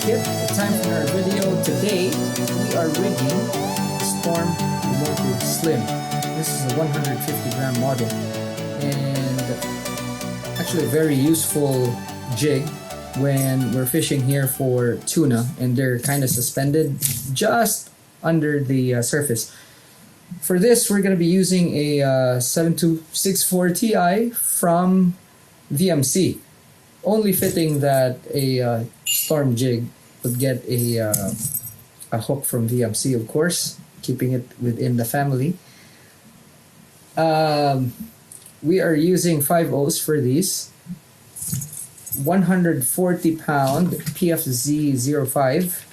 Kit. Time for our video. Today, we are rigging Storm Gomoku Slim. This is a 150 gram model and actually a very useful jig when we're fishing here for tuna and they're kind of suspended just under the surface. For this, we're going to be using a 7264 Ti from VMC. Only fitting that a Storm jig would get a hook from VMC, of course, keeping it within the family. We are using 5/0s for these. 140 pound PFZ 05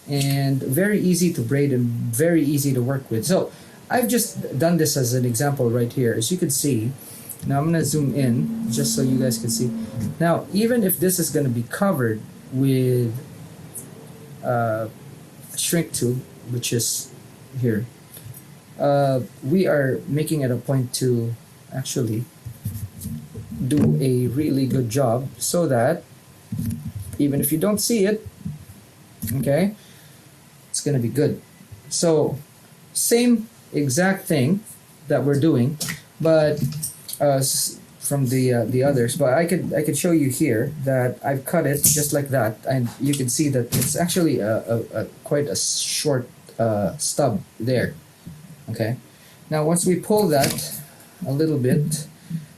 and very easy to braid and very easy to work with. So I've just done this as an example right here. As you can see, now I'm going to zoom in just so you guys can see. Now, even if this is going to be covered with a shrink tube, which is here, we are making it a point to actually do a really good job so that even if you don't see it, okay, it's going to be good. So same exact thing that we're doing, but from the others, but I could show you here that I've cut it just like that, and you can see that it's actually a quite a short stub there. Okay, now once we pull that a little bit,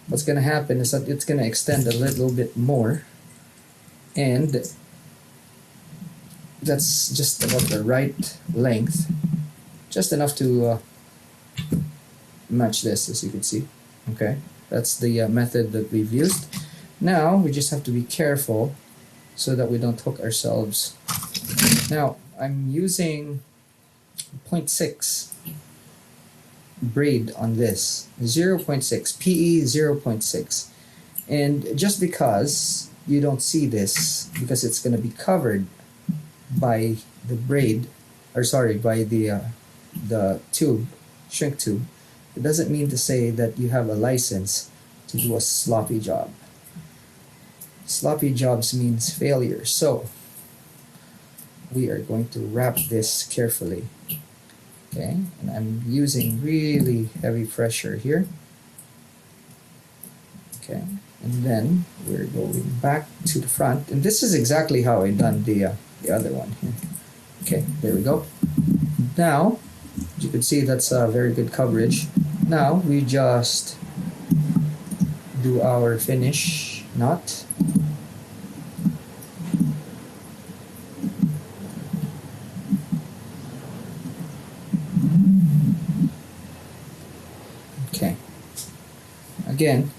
what's going to happen is that it's going to extend a little bit more, and that's just about the right length, just enough to match this, as you can see. Okay, that's the method that we've used. Now we just have to be careful so that we don't hook ourselves. Now I'm using 0.6 braid on this, 0.6 PE 0.6, and just because you don't see this, because it's going to be covered by the braid, or sorry, by the tube, shrink tube, it doesn't mean to say that you have a license to do a sloppy job. Sloppy jobs means failure. So we are going to wrap this carefully. Okay, and I'm using really heavy pressure here. Okay, and then we're going back to the front, and this is exactly how I done the other one here. Okay, there we go. Now, as you can see, that's a very good coverage. Now we just do our finish knot. Okay. Again,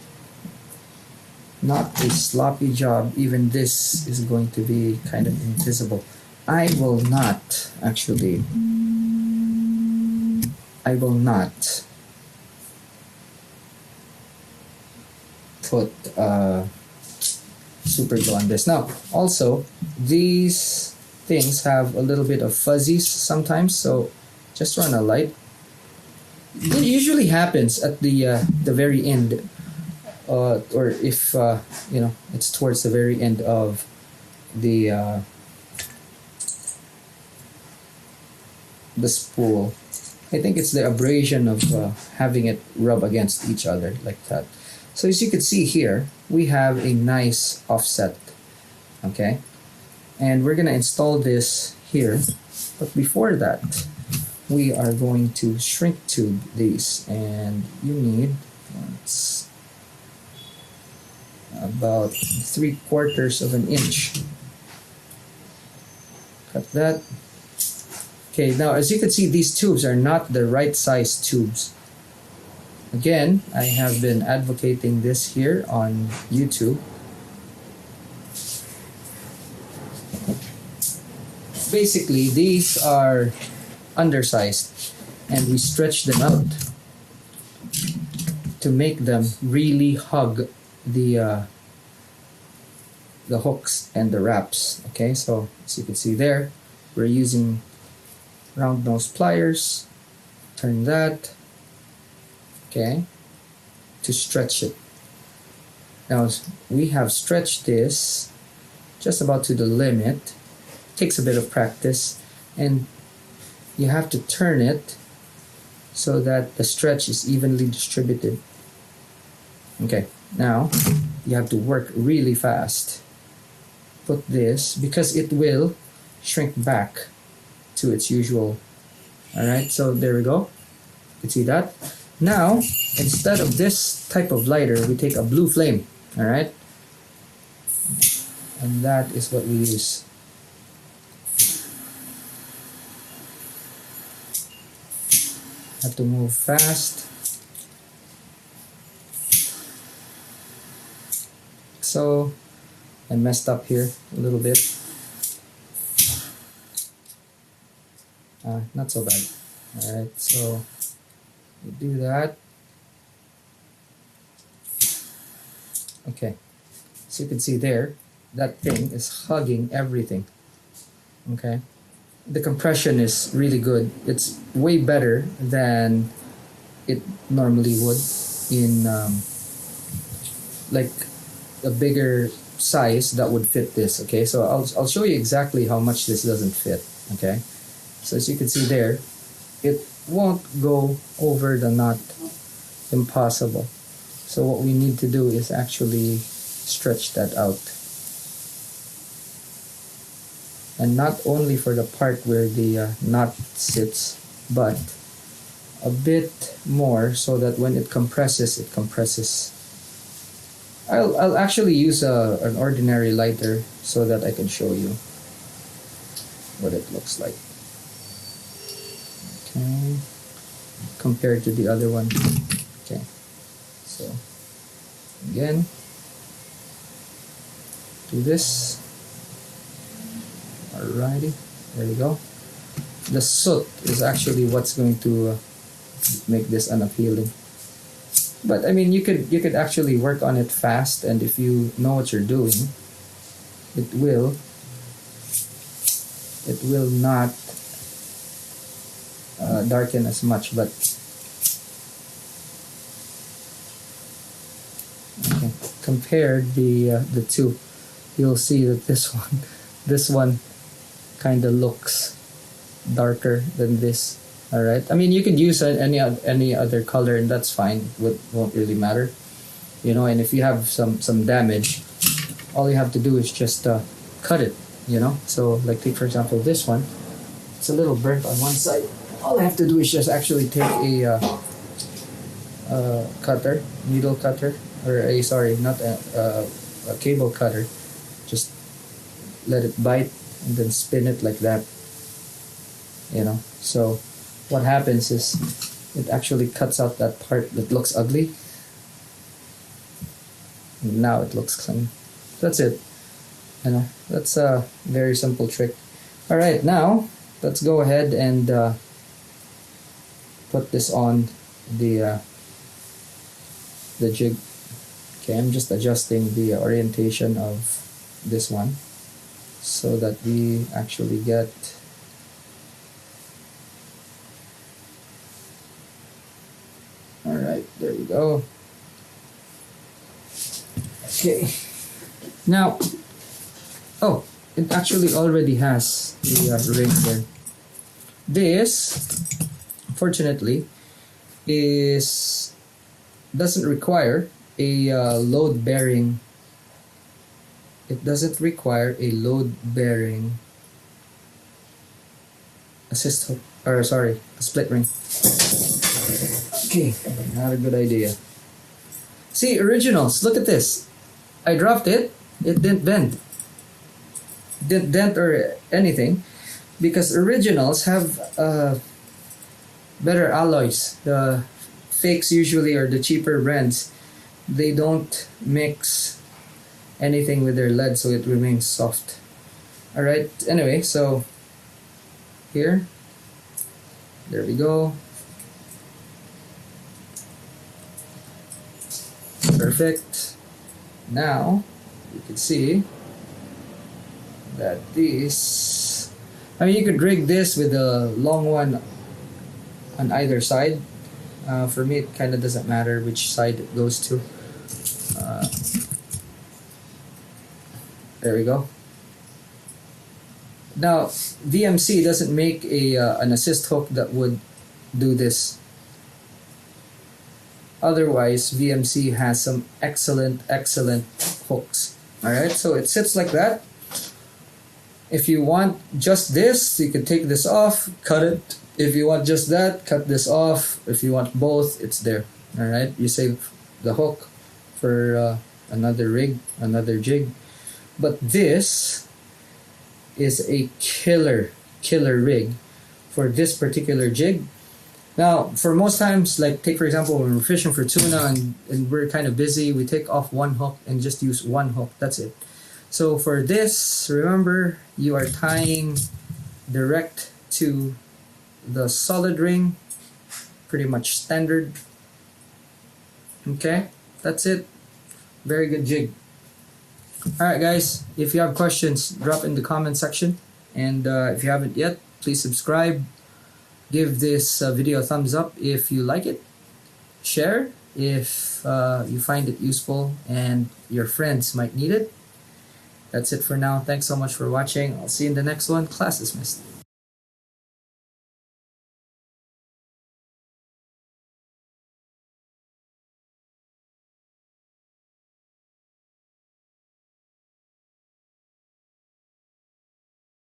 not a sloppy job. Even this is going to be kind of invisible. I will not put super glue on this. Now, also, these things have a little bit of fuzzies sometimes, so just run a light. It usually happens at the very end, or if you know, it's towards the very end of the spool. I think it's the abrasion of having it rub against each other like that. So as you can see here, we have a nice offset. Okay, and we're gonna install this here, but before that, we are going to shrink tube these, and you need about 3/4 of an inch. Cut that. Okay, now as you can see, these tubes are not the right size tubes. Again, I have been advocating this here on YouTube. Basically, these are undersized, and we stretch them out to make them really hug the hooks and the wraps. Okay, so as you can see there, we're using round nose pliers. Turn that, okay, to stretch it. Now we have stretched this just about to the limit. takes a bit of practice, and you have to turn it so that the stretch is evenly distributed. Okay, now you have to work really fast. Put this, because it will shrink back to its usual. Alright, so there we go. You can see that. Now, instead of this type of lighter, we take a blue flame. Alright? And that is what we use. Have to move fast. So, I messed up here a little bit. Not so bad. Alright, so you do that. Okay, so you can see there, that thing is hugging everything. Okay, the compression is really good. It's way better than it normally would in like a bigger size that would fit this. Okay, so I'll show you exactly how much this doesn't fit. Okay, so as you can see there, it won't go over the knot. Impossible. So what we need to do is actually stretch that out. And not only for the part where the knot sits, but a bit more so that when it compresses, it compresses. I'll actually use an ordinary lighter so that I can show you what it looks like. Okay, compared to the other one. Okay, so again, do this. Alrighty, there we go. The soot is actually what's going to make this unappealing. But I mean, you could actually work on it fast, and if you know what you're doing, it will not darken as much. But okay, compare the two, you'll see that this one kind of looks darker than this. All right, I mean, you could use any other color, and that's fine. It won't really matter, you know. And if you have some damage, all you have to do is just cut it, you know. So like, take for example this one. It's a little burnt on one side. All I have to do is just actually take a cutter, needle cutter, or not a cable cutter. Just let it bite and then spin it like that, you know. So what happens is it actually cuts out that part that looks ugly. And now it looks clean. That's it. You know, that's a very simple trick. All right, now let's go ahead and put this on the jig. Okay, I'm just adjusting the orientation of this one so that we actually get alright, there we go. Okay, now, oh, it actually already has the ring there. This, fortunately, doesn't require a load bearing. It doesn't require a load bearing a split ring. Okay, not a good idea. See, originals, look at this. I dropped it, it didn't bend. Didn't dent or anything, because originals have better alloys. The fakes usually, or the cheaper brands, they don't mix anything with their lead, so it remains soft. Alright, anyway, so here, there we go. Perfect. Now you can see that this, I mean, you could rig this with a long one on either side. For me, it kind of doesn't matter which side it goes to. There we go. Now, VMC doesn't make an assist hook that would do this. Otherwise, VMC has some excellent hooks. Alright, so it sits like that. If you want just this, you can take this off, cut it. If you want just that, cut this off. If you want both, it's there. Alright, you save the hook for another rig, another jig. But this is a killer rig for this particular jig. Now, for most times, like take for example, when we're fishing for tuna and we're kind of busy, we take off one hook and just use one hook. That's it. So for this, remember, you are tying direct to the solid ring, pretty much standard. Okay, that's it. Very good jig. Alright guys, if you have questions, drop in the comment section. And if you haven't yet, please subscribe. Give this video a thumbs up if you like it. Share if you find it useful and your friends might need it. That's it for now. Thanks so much for watching. I'll see you in the next one. Class dismissed.